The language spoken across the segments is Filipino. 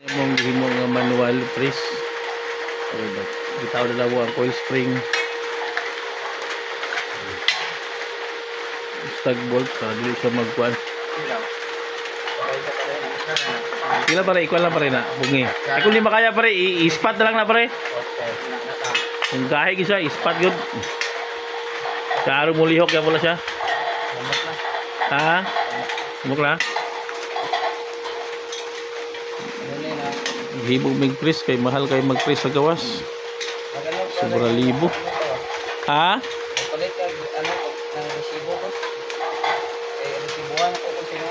Himong nga manual press. Bitaw na lang ang coil spring. Stag bolt para dili siya magkuan. Pila pare, ikaw lang pare na bungi. Ay kung di makaya pare, i-spot na lang na pare. Kung kahit isa, i-spot yun. Karo mo lihok yan pala siya. Ha? Sumok na? Hibog mag-press kay mahal kay mag-press sa gawas. Sobra libo. Ha? Palit ka ano ng resibo ko. Resibuhan ko kung sino.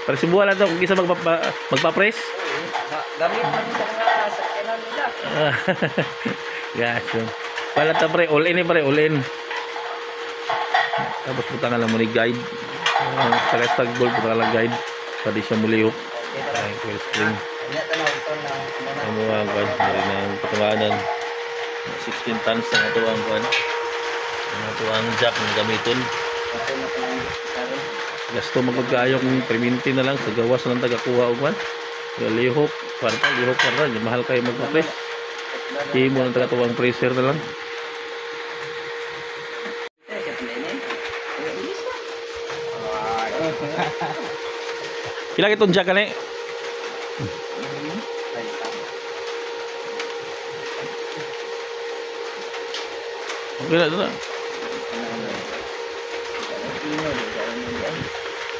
Para sibuhan lang ito kung isa magpa-press. Gamit man sa mga sakyanan nila. Gaso. Pala ta pre, all in pre, all in. Tapos puta nga lang mo ni guide. Sa stag bolt puta nga lang guide. Pwede siya mulihok. Ay, coil spring. Ano ang guide? Mari na ang patunganan. 16 tons na ito ang kuan. Ito ang jack ng gamiton. Gasto magpagkayok ng preminti na lang sa gawas na lang tagakuha og man. Lihok, para lihok para mahal kayo magpa-press. Himo ng tagatuwang presser na lang. Ilang itong jack kani? Okay na, ito na.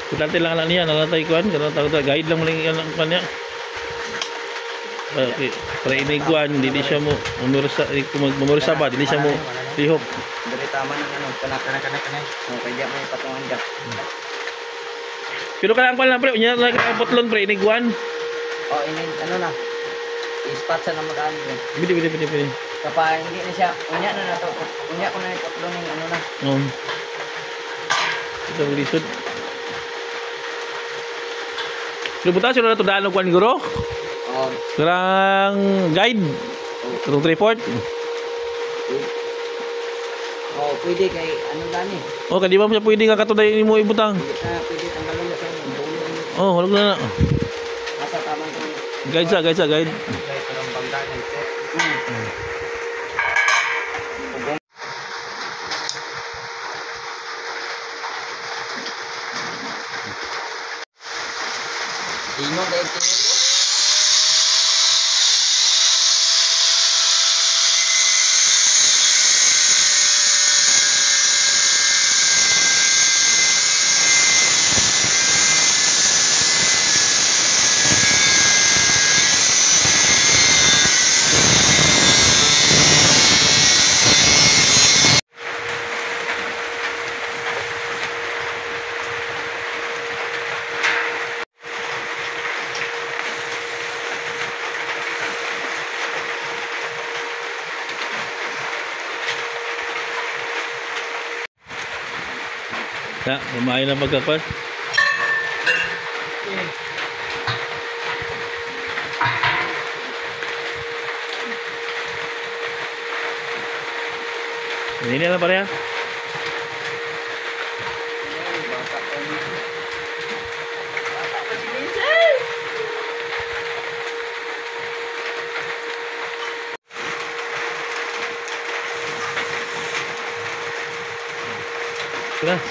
Kita lang lang niya, nalatay kuan, kana tawag guide lang mo lang ang kuan niya. Okay, para iniguan, hindi siya mo umursa ba, hindi siya mo lihok. Dari tama ng ano, kana. Kaya may patungan ka. Pero kailangan pa lang pre, unya lang ang putlon pre iniguan. Oh, ini ano na. I-spot sa naman daan. Bili. Kapag hindi na siya, unya na nato. Unya ko na yung putlon ng ano na. Ito ang lisod. Lubutan sila na ito daan ng kuan guro? Kurang guide? Kurang report? Oh, pwede kay ano lang eh. Oh, kadi ba siya pwede nga katuday mo ibutang? Pwede tanggalon na siya. Oh, huwag na na. Asa tama ko. Guide sa. Guide parang bangga na ito. Tingog dahil tingog. Ya, lumayan na magkakon. Ini lang pare ya. Keras,